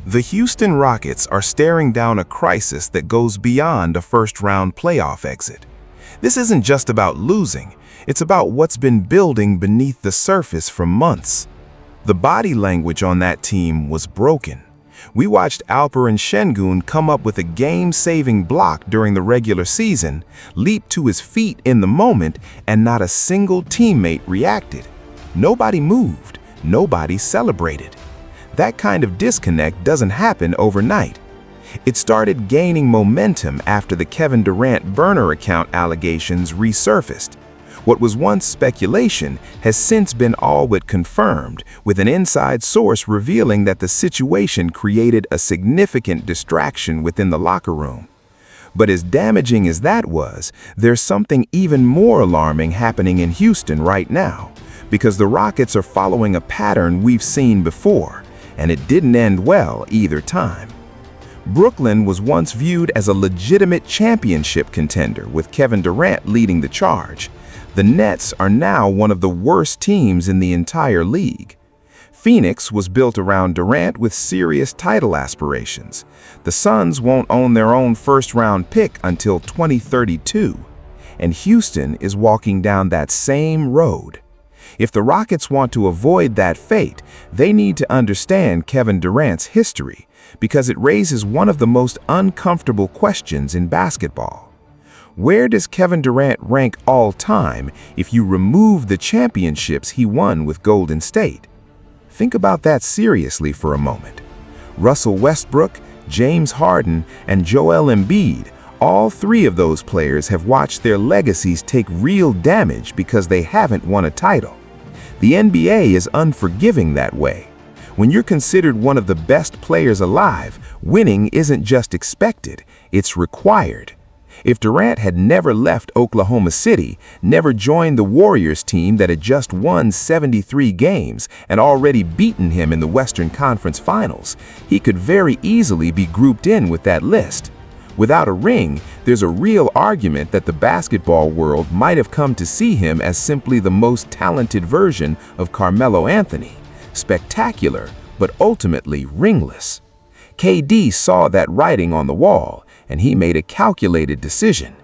The Houston Rockets are staring down a crisis that goes beyond a first-round playoff exit. This isn't just about losing, it's about what's been building beneath the surface for months. The body language on that team was broken. We watched Alperen Şengün come up with a game-saving block during the regular season, leap to his feet in the moment, and not a single teammate reacted. Nobody moved, nobody celebrated. That kind of disconnect doesn't happen overnight. It started gaining momentum after the Kevin Durant burner account allegations resurfaced. What was once speculation has since been all but confirmed, with an inside source revealing that the situation created a significant distraction within the locker room. But as damaging as that was, there's something even more alarming happening in Houston right now, because the Rockets are following a pattern we've seen before, and it didn't end well either time. Brooklyn was once viewed as a legitimate championship contender, with Kevin Durant leading the charge. The Nets are now one of the worst teams in the entire league. Phoenix was built around Durant with serious title aspirations. The Suns won't own their own first-round pick until 2032, and Houston is walking down that same road. If the Rockets want to avoid that fate, they need to understand Kevin Durant's history, because it raises one of the most uncomfortable questions in basketball. Where does Kevin Durant rank all time if you remove the championships he won with Golden State? Think about that seriously for a moment. Russell Westbrook, James Harden, and Joel Embiid, all three of those players have watched their legacies take real damage because they haven't won a title. The NBA is unforgiving that way. When you're considered one of the best players alive, winning isn't just expected, it's required. If Durant had never left Oklahoma City, never joined the Warriors team that had just won 73 games and already beaten him in the Western Conference Finals, he could very easily be grouped in with that list. Without a ring, there's a real argument that the basketball world might have come to see him as simply the most talented version of Carmelo Anthony. Spectacular, but ultimately ringless. KD saw that writing on the wall, and he made a calculated decision.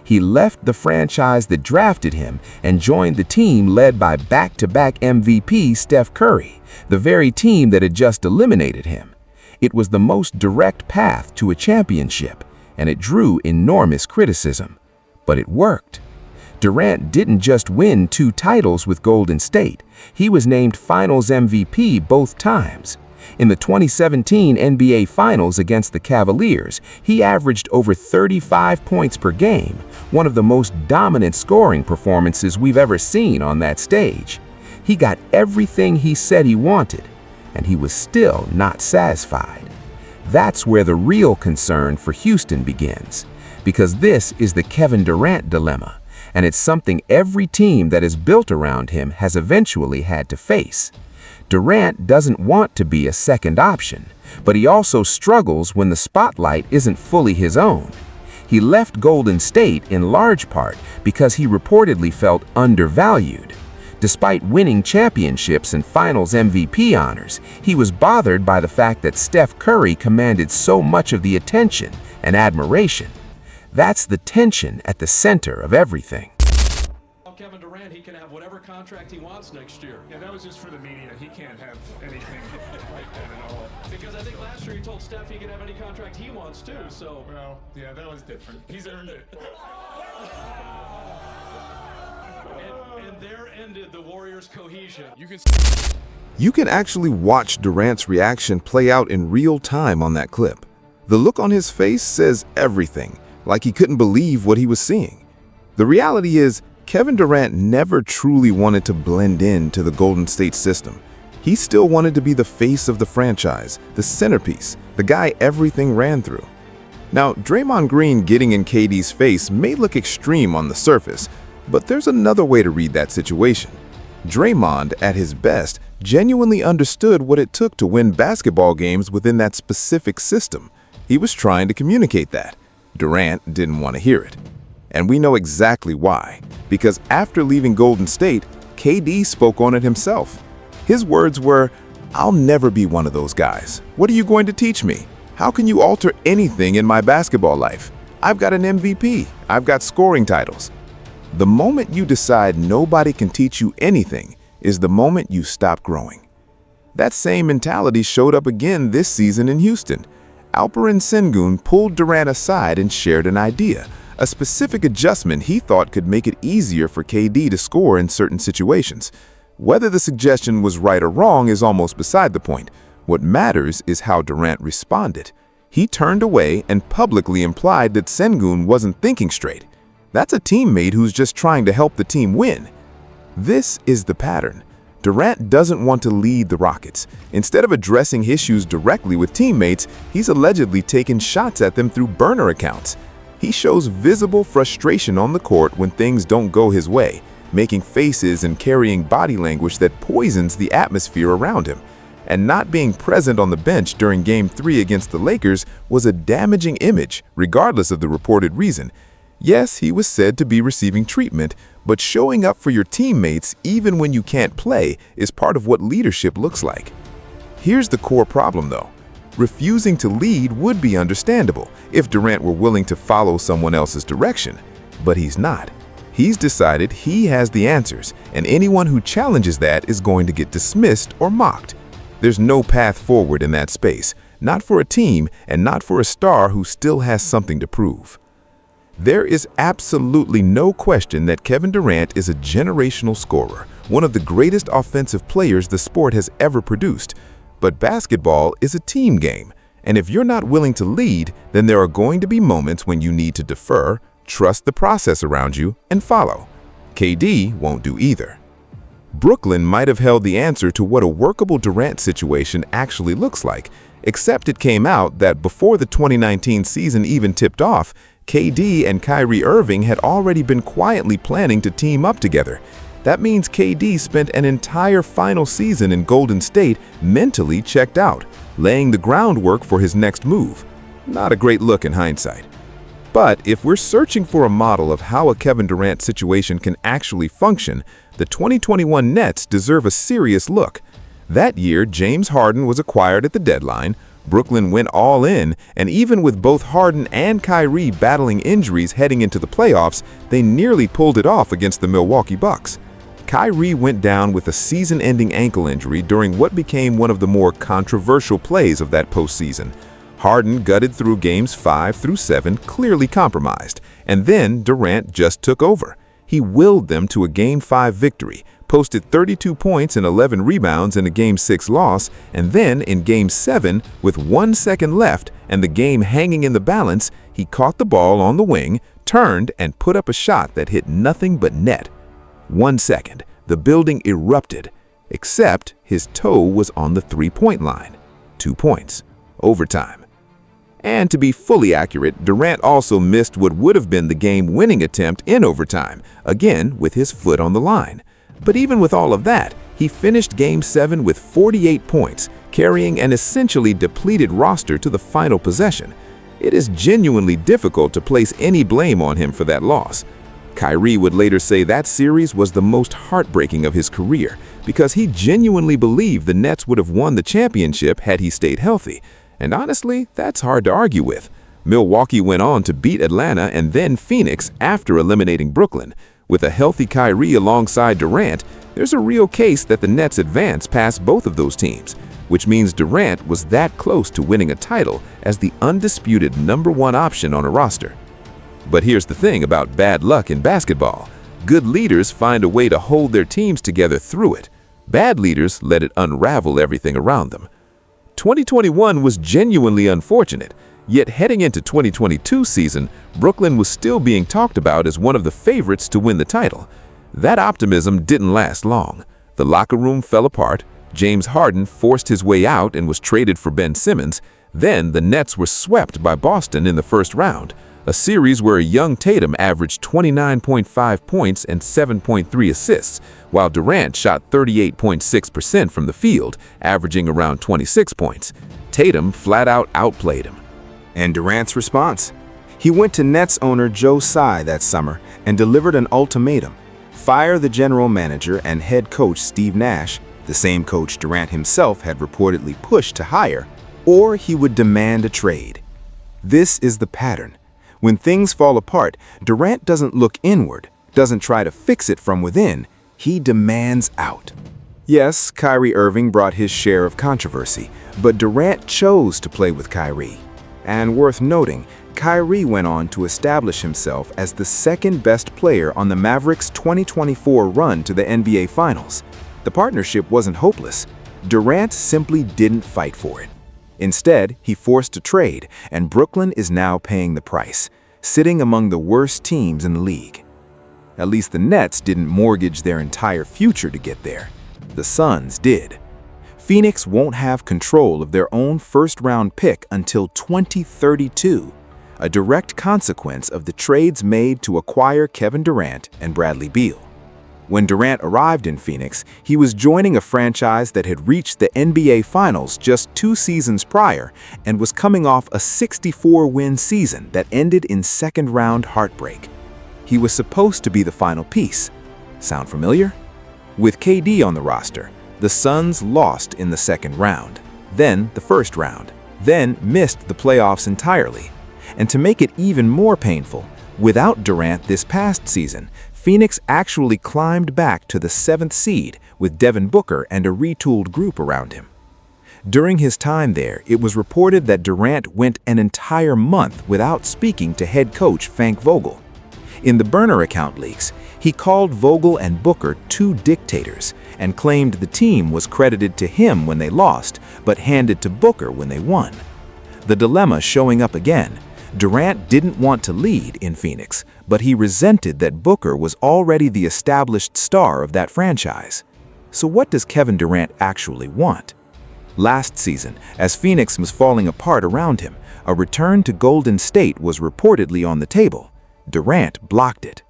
He left the franchise that drafted him and joined the team led by back-to-back MVP Steph Curry, the very team that had just eliminated him. It was the most direct path to a championship, and it drew enormous criticism. But it worked. Durant didn't just win 2 titles with Golden State. He was named Finals MVP both times. In the 2017 NBA Finals against the Cavaliers, he averaged over 35 points per game, one of the most dominant scoring performances we've ever seen on that stage. He got everything he said he wanted, and he was still not satisfied. That's where the real concern for Houston begins, because this is the Kevin Durant dilemma, and it's something every team that is built around him has eventually had to face. Durant doesn't want to be a second option, but he also struggles when the spotlight isn't fully his own. He left Golden State in large part because he reportedly felt undervalued. Despite winning championships and Finals MVP honors, he was bothered by the fact that Steph Curry commanded so much of the attention and admiration. That's the tension at the center of everything. Kevin Durant, he can have whatever contract he wants next year. Yeah, that was just for the media. He can't have anything like that at all. Because I think last year he told Steph he can have any contract he wants too, so. Well, yeah, that was different. He's earned it. And there ended the Warriors' cohesion. You can actually watch Durant's reaction play out in real time on that clip. The look on his face says everything, like he couldn't believe what he was seeing. The reality is, Kevin Durant never truly wanted to blend into the Golden State system. He still wanted to be the face of the franchise, the centerpiece, the guy everything ran through. Now, Draymond Green getting in KD's face may look extreme on the surface, but there's another way to read that situation. Draymond, at his best, genuinely understood what it took to win basketball games within that specific system. He was trying to communicate that. Durant didn't want to hear it. And we know exactly why. Because after leaving Golden State, KD spoke on it himself. His words were, I'll never be one of those guys. What are you going to teach me? How can you alter anything in my basketball life? I've got an MVP. I've got scoring titles. The moment you decide nobody can teach you anything is the moment you stop growing. That same mentality showed up again this season in Houston. Alperen Sengun pulled Durant aside and shared an idea, a specific adjustment he thought could make it easier for KD to score in certain situations. Whether the suggestion was right or wrong is almost beside the point. What matters is how Durant responded. He turned away and publicly implied that Sengun wasn't thinking straight. That's a teammate who's just trying to help the team win. This is the pattern. Durant doesn't want to lead the Rockets. Instead of addressing issues directly with teammates, he's allegedly taken shots at them through burner accounts. He shows visible frustration on the court when things don't go his way, making faces and carrying body language that poisons the atmosphere around him. And not being present on the bench during Game 3 against the Lakers was a damaging image, regardless of the reported reason. Yes, he was said to be receiving treatment, but showing up for your teammates even when you can't play is part of what leadership looks like. Here's the core problem, though. Refusing to lead would be understandable if Durant were willing to follow someone else's direction, but he's not. He's decided he has the answers, and anyone who challenges that is going to get dismissed or mocked. There's no path forward in that space, not for a team and not for a star who still has something to prove. There is absolutely no question that Kevin Durant is a generational scorer, one of the greatest offensive players the sport has ever produced. But basketball is a team game, and if you're not willing to lead, then there are going to be moments when you need to defer, trust the process around you, and follow. KD won't do either. Brooklyn might have held the answer to what a workable Durant situation actually looks like, except it came out that before the 2019 season even tipped off, KD and Kyrie Irving had already been quietly planning to team up together. That means KD spent an entire final season in Golden State mentally checked out, laying the groundwork for his next move. Not a great look in hindsight. But if we're searching for a model of how a Kevin Durant situation can actually function, the 2021 Nets deserve a serious look. That year, James Harden was acquired at the deadline, Brooklyn went all in, and even with both Harden and Kyrie battling injuries heading into the playoffs, they nearly pulled it off against the Milwaukee Bucks. Kyrie went down with a season-ending ankle injury during what became one of the more controversial plays of that postseason. Harden gutted through games 5 through 7, clearly compromised, and then Durant just took over. He willed them to a Game 5 victory, posted 32 points and 11 rebounds in a Game 6 loss, and then in Game 7, with 1 second left and the game hanging in the balance, he caught the ball on the wing, turned, and put up a shot that hit nothing but net. 1 second, the building erupted, except his toe was on the three-point line. 2 points. Overtime. And to be fully accurate, Durant also missed what would have been the game-winning attempt in overtime, again with his foot on the line. But even with all of that, he finished Game 7 with 48 points, carrying an essentially depleted roster to the final possession. It is genuinely difficult to place any blame on him for that loss. Kyrie would later say that series was the most heartbreaking of his career because he genuinely believed the Nets would have won the championship had he stayed healthy. And honestly, that's hard to argue with. Milwaukee went on to beat Atlanta and then Phoenix after eliminating Brooklyn. With a healthy Kyrie alongside Durant, there's a real case that the Nets advance past both of those teams, which means Durant was that close to winning a title as the undisputed #1 option on a roster. But here's the thing about bad luck in basketball. Good leaders find a way to hold their teams together through it. Bad leaders let it unravel everything around them. 2021 was genuinely unfortunate, yet heading into 2022 season, Brooklyn was still being talked about as one of the favorites to win the title. That optimism didn't last long. The locker room fell apart, James Harden forced his way out and was traded for Ben Simmons, then the Nets were swept by Boston in the first round, a series where a young Tatum averaged 29.5 points and 7.3 assists, while Durant shot 38.6% from the field, averaging around 26 points. Tatum flat out outplayed him. And Durant's response? He went to Nets owner Joe Tsai that summer and delivered an ultimatum: fire the general manager and head coach Steve Nash the same coach Durant himself had reportedly pushed to hire, or he would demand a trade. This is the pattern. When things fall apart, Durant doesn't look inward, doesn't try to fix it from within, he demands out. Yes, Kyrie Irving brought his share of controversy, but Durant chose to play with Kyrie. And worth noting, Kyrie went on to establish himself as the second best player on the Mavericks' 2024 run to the NBA Finals. The partnership wasn't hopeless. Durant simply didn't fight for it. Instead, he forced a trade, and Brooklyn is now paying the price, sitting among the worst teams in the league. At least the Nets didn't mortgage their entire future to get there. The Suns did. Phoenix won't have control of their own first-round pick until 2032, a direct consequence of the trades made to acquire Kevin Durant and Bradley Beal. When Durant arrived in Phoenix, he was joining a franchise that had reached the NBA Finals just 2 seasons prior and was coming off a 64-win season that ended in second-round heartbreak. He was supposed to be the final piece. Sound familiar? With KD on the roster, the Suns lost in the second round, then the first round, then missed the playoffs entirely. And to make it even more painful, without Durant this past season, Phoenix actually climbed back to the 7th seed with Devin Booker and a retooled group around him. During his time there, it was reported that Durant went an entire month without speaking to head coach Frank Vogel. In the burner account leaks, he called Vogel and Booker 2 dictators and claimed the team was credited to him when they lost, but handed to Booker when they won. The dilemma showing up again. Durant didn't want to lead in Phoenix, but he resented that Booker was already the established star of that franchise. So what does Kevin Durant actually want? Last season, as Phoenix was falling apart around him, a return to Golden State was reportedly on the table. Durant blocked it.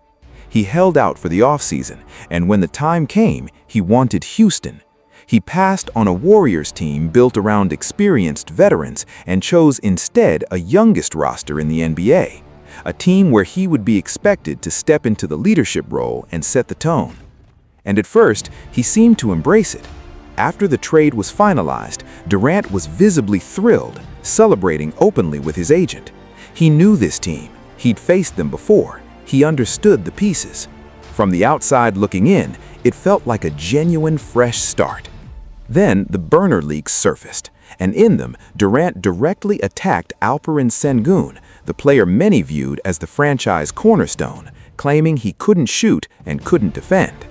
He held out for the offseason, and when the time came, he wanted Houston. He passed on a Warriors team built around experienced veterans and chose instead a youngest roster in the NBA, a team where he would be expected to step into the leadership role and set the tone. And at first, he seemed to embrace it. After the trade was finalized, Durant was visibly thrilled, celebrating openly with his agent. He knew this team. He'd faced them before. He understood the pieces. From the outside looking in, it felt like a genuine fresh start. Then the burner leaks surfaced, and in them, Durant directly attacked Alperen Sengun, the player many viewed as the franchise cornerstone, claiming he couldn't shoot and couldn't defend.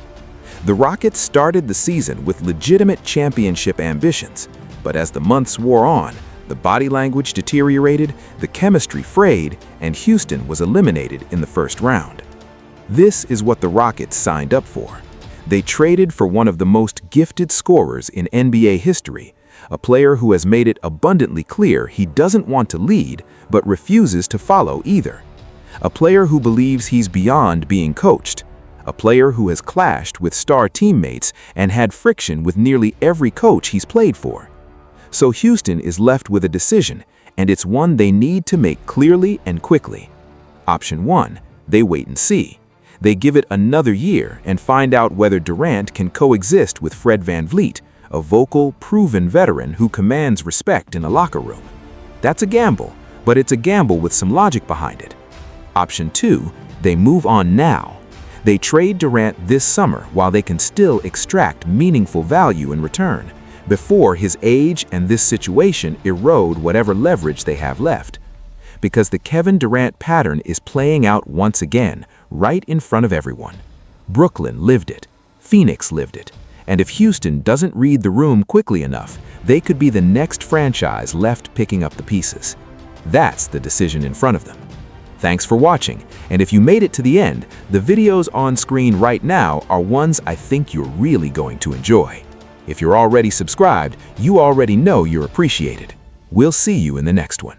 The Rockets started the season with legitimate championship ambitions, but as the months wore on, the body language deteriorated, the chemistry frayed, and Houston was eliminated in the first round. This is what the Rockets signed up for. They traded for one of the most gifted scorers in NBA history, a player who has made it abundantly clear he doesn't want to lead, but refuses to follow either. A player who believes he's beyond being coached. A player who has clashed with star teammates and had friction with nearly every coach he's played for. So Houston is left with a decision, and it's one they need to make clearly and quickly. Option 1, they wait and see. They give it another year and find out whether Durant can coexist with Fred VanVleet, a vocal, proven veteran who commands respect in a locker room. That's a gamble, but it's a gamble with some logic behind it. Option 2, they move on now. They trade Durant this summer while they can still extract meaningful value in return, before his age and this situation erode whatever leverage they have left. Because the Kevin Durant pattern is playing out once again, right in front of everyone. Brooklyn lived it. Phoenix lived it. And if Houston doesn't read the room quickly enough, they could be the next franchise left picking up the pieces. That's the decision in front of them. Thanks for watching, and if you made it to the end, the videos on screen right now are ones I think you're really going to enjoy. If you're already subscribed, you already know you're appreciated. We'll see you in the next one.